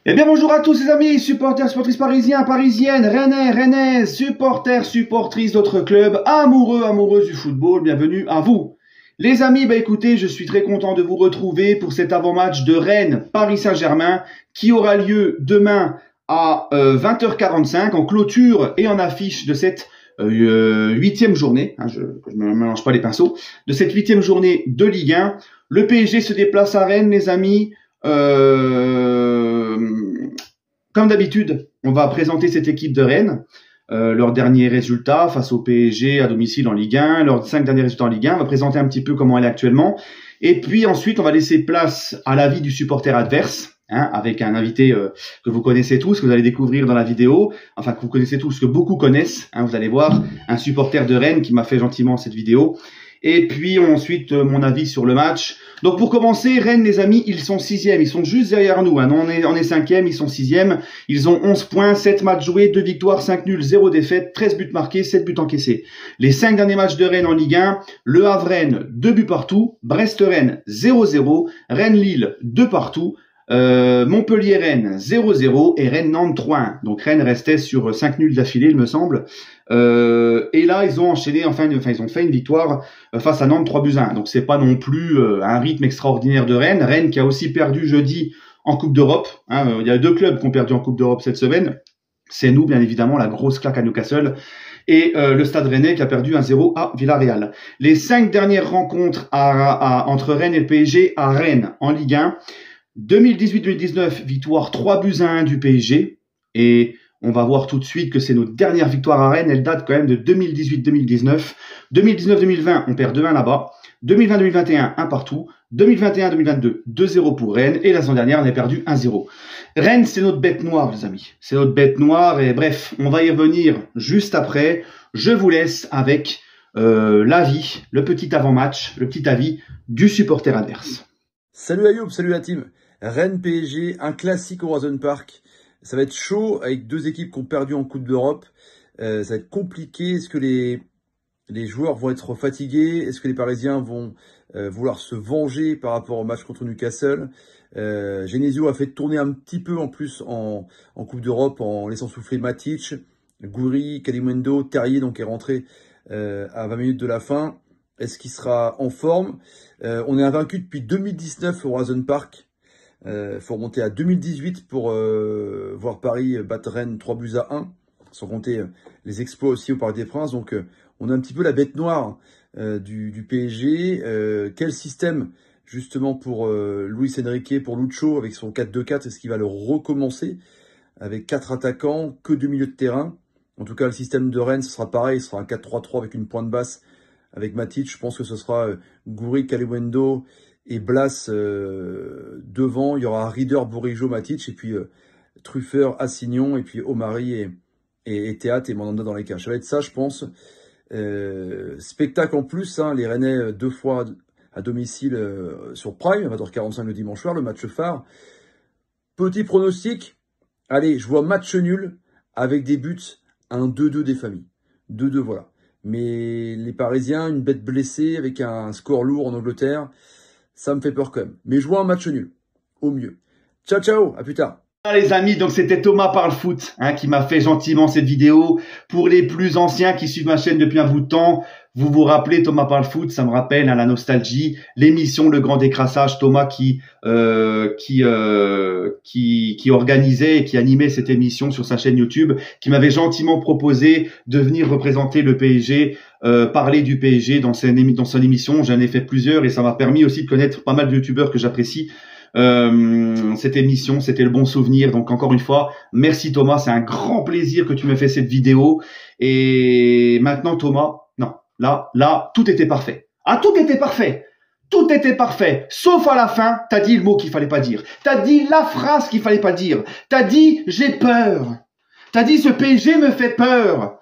Eh bien bonjour à tous les amis, supporters, supportrices parisiens, parisiennes, rennais, rennaises, supporters, supportrices d'autres clubs, amoureux, amoureuses du football, bienvenue à vous. Les amis, écoutez, je suis très content de vous retrouver pour cet avant-match de Rennes-Paris Saint-Germain qui aura lieu demain à 20h45 en clôture et en affiche de cette huitième journée, je ne me mélange pas les pinceaux, de cette huitième journée de Ligue 1. Le PSG se déplace à Rennes, les amis. Comme d'habitude, on va présenter cette équipe de Rennes, leurs derniers résultats face au PSG à domicile en Ligue 1, leurs 5 derniers résultats en Ligue 1. On va présenter un petit peu comment elle est actuellement. Et puis ensuite, on va laisser place à l'avis du supporter adverse, avec un invité que vous connaissez tous, que vous allez découvrir dans la vidéo, enfin que vous connaissez tous, que beaucoup connaissent. Vous allez voir un supporter de Rennes qui m'a fait gentiment cette vidéo. Et puis ensuite mon avis sur le match. Donc pour commencer, Rennes les amis, ils sont 6e, ils sont juste derrière nous. On est 5e, ils sont 6e. Ils ont 11 points, 7 matchs joués, 2 victoires, 5 nuls, 0 défaite, 13 buts marqués, 7 buts encaissés. Les 5 derniers matchs de Rennes en Ligue 1, Le Havre-Rennes 2 buts partout, Brest-Rennes 0-0, Rennes-Lille 2 partout, Montpellier-Rennes 0-0 et Rennes-Nantes 3-1. Donc Rennes restait sur 5 nuls d'affilée, il me semble. Et là, ils ont enchaîné, ils ont fait une victoire face à Nantes 3-1. Donc c'est pas non plus un rythme extraordinaire de Rennes. Rennes qui a aussi perdu jeudi en Coupe d'Europe. Il y a 2 clubs qui ont perdu en Coupe d'Europe cette semaine. C'est nous, bien évidemment, la grosse claque à Newcastle. Et le Stade Rennais qui a perdu 1-0 à Villarreal. Les 5 dernières rencontres entre Rennes et le PSG à Rennes en Ligue 1. 2018-2019, victoire 3-1 du PSG. Et on va voir tout de suite que c'est notre dernière victoire à Rennes. Elle date quand même de 2018-2019. 2019-2020, on perd 2-1 là-bas. 2020-2021, 1 partout. 2021-2022, 2-0 pour Rennes. Et la saison dernière, on a perdu 1-0. Rennes, c'est notre bête noire, les amis. C'est notre bête noire. Et bref, on va y revenir juste après. Je vous laisse avec l'avis, le petit avant-match, le petit avis du supporter adverse. Salut Ayoub, salut la team. Rennes PSG, un classique au Horizon Park. Ça va être chaud avec 2 équipes qui ont perdu en Coupe d'Europe. Ça va être compliqué. Est-ce que les joueurs vont être fatigués? Est-ce que les Parisiens vont vouloir se venger par rapport au match contre Newcastle? Genesio a fait tourner un petit peu en plus en Coupe d'Europe en laissant souffler Matic, Gouiri, Kalimundo, Terrier donc est rentré à 20 minutes de la fin. Est-ce qu'il sera en forme? On est invaincu depuis 2019 au Horizon Park. Faut remonter à 2018 pour voir Paris battre Rennes 3-1, sans compter les exploits aussi au Parc des Princes. Donc on a un petit peu la bête noire du PSG. Quel système justement pour Luis Enrique, pour Lucho avec son 4-2-4? Est-ce qu'il va le recommencer avec 4 attaquants, que 2 milieux de terrain? En tout cas, le système de Rennes, ce sera pareil, ce sera un 4-3-3 avec une pointe basse avec Matic. Je pense que ce sera Gouiri, Kalimundo et Blas devant. Il y aura Rieder, Bourigeaud, Matic, et puis Truffert, Assignon, et puis Omari et Théat et Mandanda dans les cages. Ça va être ça, je pense. Spectacle en plus, les Rennais 2 fois à domicile sur Prime, à 20h45 le dimanche soir, le match phare. Petit pronostic, allez, je vois match nul avec des buts, un 2-2 des familles. 2-2, voilà. Mais les Parisiens, une bête blessée avec un score lourd en Angleterre, ça me fait peur quand même. Mais je vois un match nul, au mieux. Ciao, ciao, à plus tard. Les amis, donc c'était Thomas Parle Foot qui m'a fait gentiment cette vidéo. Pour les plus anciens qui suivent ma chaîne depuis un bout de temps, vous vous rappelez Thomas Parle Foot, ça me rappelle la nostalgie, l'émission Le Grand Décrassage, Thomas qui organisait et qui animait cette émission sur sa chaîne YouTube, qui m'avait gentiment proposé de venir représenter le PSG, parler du PSG dans son émission. J'en ai fait plusieurs et ça m'a permis aussi de connaître pas mal de youtubeurs que j'apprécie. Cette émission, c'était le bon souvenir. Donc encore une fois, merci Thomas, c'est un grand plaisir que tu me fais cette vidéo. Et maintenant Thomas, non, là, tout était parfait. Tout était parfait. Tout était parfait, sauf à la fin, t'as dit le mot qu'il fallait pas dire. T'as dit la phrase qu'il fallait pas dire. T'as dit j'ai peur. T'as dit ce PSG me fait peur.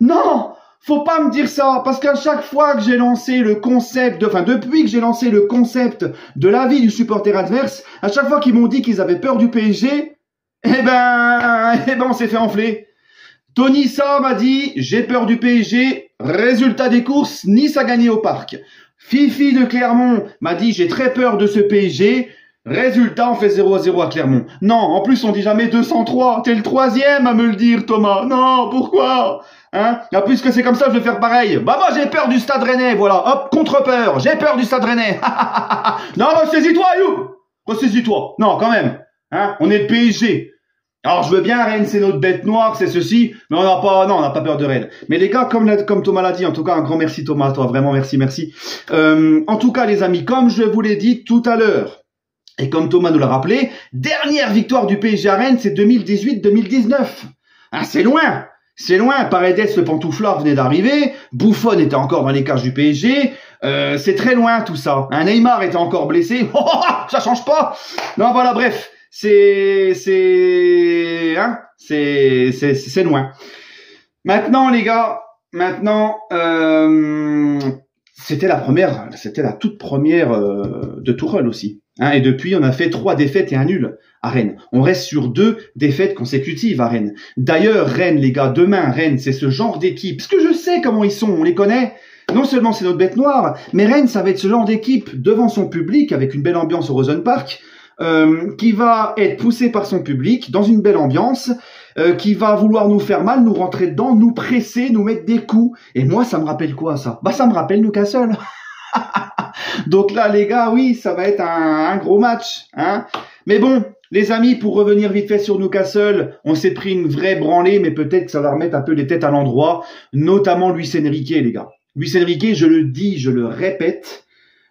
Non, faut pas me dire ça, parce qu'à chaque fois que j'ai lancé le concept, depuis que j'ai lancé le concept de l'avis du supporter adverse, à chaque fois qu'ils m'ont dit qu'ils avaient peur du PSG, eh ben, on s'est fait enfler. Tony Sa m'a dit, j'ai peur du PSG, résultat des courses, Nice a gagné au parc. Fifi de Clermont m'a dit, j'ai très peur de ce PSG, Résultat, on fait 0-0 à Clermont. Non, en plus on dit jamais 203. T'es le 3e à me le dire, Thomas. Non, pourquoi? Hein? Ah, puisque c'est comme ça, je vais faire pareil. Bah moi j'ai peur du Stade Rennais, voilà. Hop, contre-peur. J'ai peur du Stade Rennais. Non, ressaisis-toi, Ayoub. Ressaisis-toi. Non, quand même. Hein? On est le PSG. Alors je veux bien, Rennes c'est notre bête noire, c'est ceci, mais on n'a pas peur de Rennes. Mais les gars, comme Thomas l'a dit, en tout cas un grand merci Thomas, toi vraiment merci. En tout cas les amis, comme je vous l'ai dit tout à l'heure, et comme Thomas nous l'a rappelé, dernière victoire du PSG à Rennes, c'est 2018-2019. Ah, c'est loin. Paredes, le pantouflard, venait d'arriver. Buffon était encore dans les cages du PSG. C'est très loin tout ça. Un Neymar était encore blessé. Ça change pas. Non, voilà, bref. C'est loin. Maintenant, les gars, c'était la toute première de Tourelle aussi. Hein, et depuis, on a fait 3 défaites et un nul à Rennes. On reste sur 2 défaites consécutives à Rennes. D'ailleurs, Rennes, les gars, demain, Rennes, c'est ce genre d'équipe. Parce que je sais comment ils sont, on les connaît. Non seulement c'est notre bête noire, mais Rennes, ça va être ce genre d'équipe devant son public, avec une belle ambiance au Rosen Park, qui va être poussé par son public, dans une belle ambiance, qui va vouloir nous faire mal, nous rentrer dedans, nous presser, nous mettre des coups. Et moi, ça me rappelle quoi, ça? Bah, ça me rappelle Newcastle. Donc là, les gars, oui, ça va être un gros match, hein. Mais bon, les amis, pour revenir vite fait sur Newcastle, on s'est pris une vraie branlée, mais peut-être que ça va remettre un peu les têtes à l'endroit, notamment Luis Enrique, les gars. Luis Enrique, je le dis, je le répète,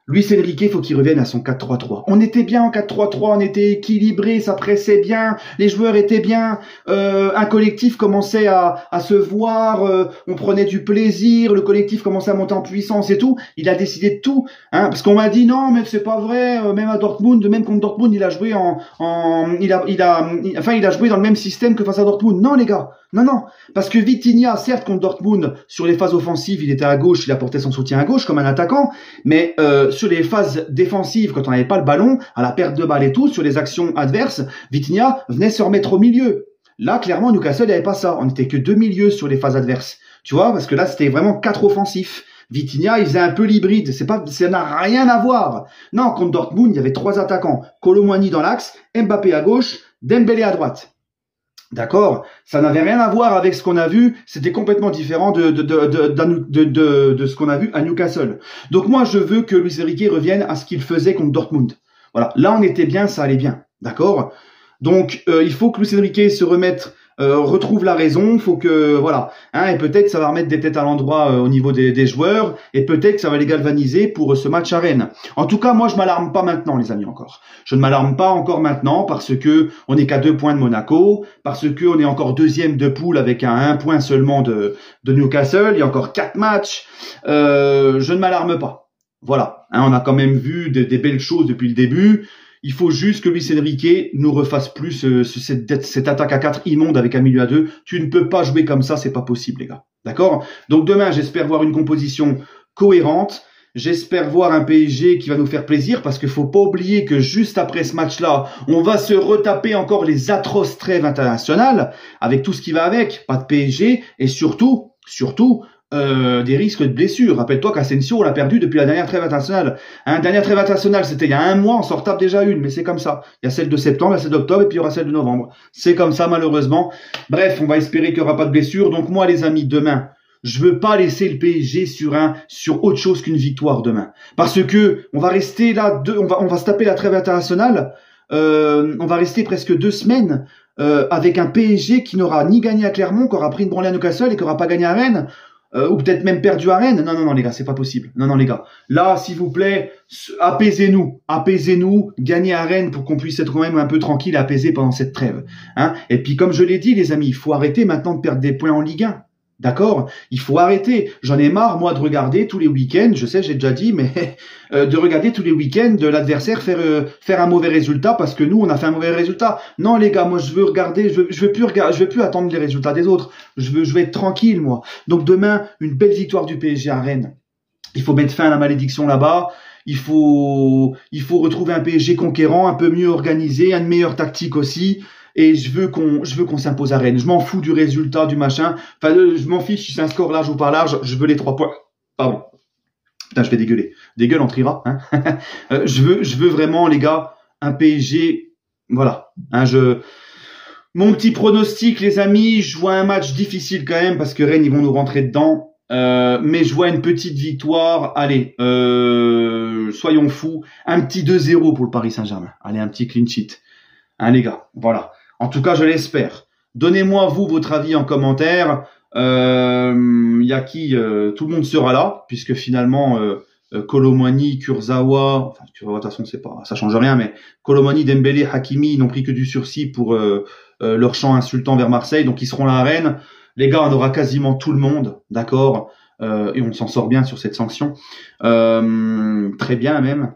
Luis Enrique, faut qu'il revienne à son 4-3-3. On était bien en 4-3-3, on était équilibré, ça pressait bien, les joueurs étaient bien, un collectif commençait à se voir, on prenait du plaisir, le collectif commençait à monter en puissance et tout. Il a décidé de tout, hein, parce qu'on m'a dit non, mais c'est pas vrai, même à Dortmund, même contre Dortmund, il a joué il a joué dans le même système que face à Dortmund. Non, les gars. Non, parce que Vitinha, certes, contre Dortmund, sur les phases offensives, il était à gauche, il apportait son soutien à gauche comme un attaquant, mais sur les phases défensives, quand on n'avait pas le ballon, à la perte de balle et tout, sur les actions adverses, Vitinha venait se remettre au milieu. Là, clairement, Newcastle n'avait pas ça. On n'était que 2 milieux sur les phases adverses. Tu vois, parce que là, c'était vraiment 4 offensifs. Vitinha, il faisait un peu l'hybride. Ça n'a rien à voir. Non, contre Dortmund, il y avait 3 attaquants. Kolo Muani dans l'axe, Mbappé à gauche, Dembélé à droite. D'accord, ça n'avait rien à voir avec ce qu'on a vu, c'était complètement différent de ce qu'on a vu à Newcastle. Donc moi, je veux que Luis Enrique revienne à ce qu'il faisait contre Dortmund. Voilà, là on était bien, ça allait bien, d'accord. Donc il faut que Luis Enrique se remette, retrouve la raison, faut que voilà, hein, et peut-être ça va remettre des têtes à l'endroit au niveau des joueurs, et peut-être que ça va les galvaniser pour ce match à Rennes. En tout cas, moi je m'alarme pas maintenant, les amis, encore. Je ne m'alarme pas encore maintenant parce que on n'est qu'à 2 points de Monaco, parce que on est encore 2e de poule avec un point seulement de Newcastle. Il y a encore 4 matchs. Je ne m'alarme pas. Voilà, hein, on a quand même vu des belles choses depuis le début. Il faut juste que Luis Enrique nous refasse plus cette attaque à 4 immonde avec un milieu à 2. Tu ne peux pas jouer comme ça, c'est pas possible, les gars. D'accord? Donc demain, j'espère voir une composition cohérente. J'espère voir un PSG qui va nous faire plaisir, parce qu'il faut pas oublier que juste après ce match-là, on va se retaper encore les atroces trêves internationales, avec tout ce qui va avec, pas de PSG, et surtout, des risques de blessures. Rappelle-toi qu'Asensio, on l'a perdu depuis la dernière trêve internationale. Hein, dernière trêve internationale, c'était il y a 1 mois, on s'en retape déjà une, mais c'est comme ça. Il y a celle de septembre, il y a celle d'octobre, et puis il y aura celle de novembre. C'est comme ça, malheureusement. Bref, on va espérer qu'il n'y aura pas de blessures. Donc moi, les amis, demain, je veux pas laisser le PSG sur autre chose qu'une victoire demain. Parce que on va rester là, on va se taper la trêve internationale, on va rester presque 2 semaines, avec un PSG qui n'aura ni gagné à Clermont, qui aura pris une branlée à Newcastle et qui n'aura pas gagné à Rennes. Ou peut-être même perdu à Rennes. Non, les gars, c'est pas possible. Non, les gars. Là, s'il vous plaît, apaisez-nous, gagnez à Rennes pour qu'on puisse être quand même un peu tranquille et apaisé pendant cette trêve. Hein. Et puis, comme je l'ai dit, les amis, il faut arrêter maintenant de perdre des points en Ligue 1. D'accord? Il faut arrêter. J'en ai marre, moi, de regarder tous les week-ends, je sais, j'ai déjà dit, mais de regarder tous les week-ends de l'adversaire faire un mauvais résultat parce que nous, on a fait un mauvais résultat. Non, les gars, moi, je veux regarder, je veux plus attendre les résultats des autres. Je veux être tranquille, moi. Donc demain, une belle victoire du PSG à Rennes. Il faut mettre fin à la malédiction là-bas. Il faut retrouver un PSG conquérant, un peu mieux organisé, une meilleure tactique aussi. Et je veux qu'on s'impose à Rennes. Je m'en fous du résultat, du machin. Enfin, je m'en fiche si c'est un score large ou pas large. Je veux les 3 points. Pardon. Putain, je vais dégueuler. Dégueule, on triera. Hein. Je veux vraiment, les gars, un PSG, voilà. Mon petit pronostic, les amis, je vois un match difficile quand même parce que Rennes, ils vont nous rentrer dedans. Mais je vois une petite victoire. Allez, soyons fous. Un petit 2-0 pour le Paris Saint-Germain. Allez, un petit clean sheet. Hein, les gars, voilà. En tout cas, je l'espère. Donnez-moi, vous, votre avis en commentaire. Y a qui tout le monde sera là, puisque finalement, Kolo Muani, Kurzawa, enfin, Kurzawa, de toute façon, ça change rien, mais Kolo Muani, Dembélé, Hakimi n'ont pris que du sursis pour leur chant insultant vers Marseille, donc ils seront là à Rennes. Les gars, on aura quasiment tout le monde, d'accord, et on s'en sort bien sur cette sanction. Très bien même.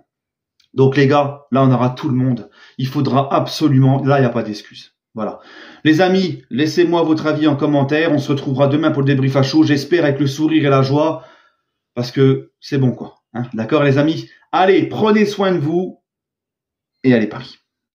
Donc les gars, là on aura tout le monde. Il faudra absolument, là il n'y a pas d'excuse. Voilà. Les amis, laissez-moi votre avis en commentaire. On se retrouvera demain pour le débrief à chaud, j'espère avec le sourire et la joie, parce que c'est bon quoi. Hein, d'accord les amis? Allez, prenez soin de vous, et allez Paris.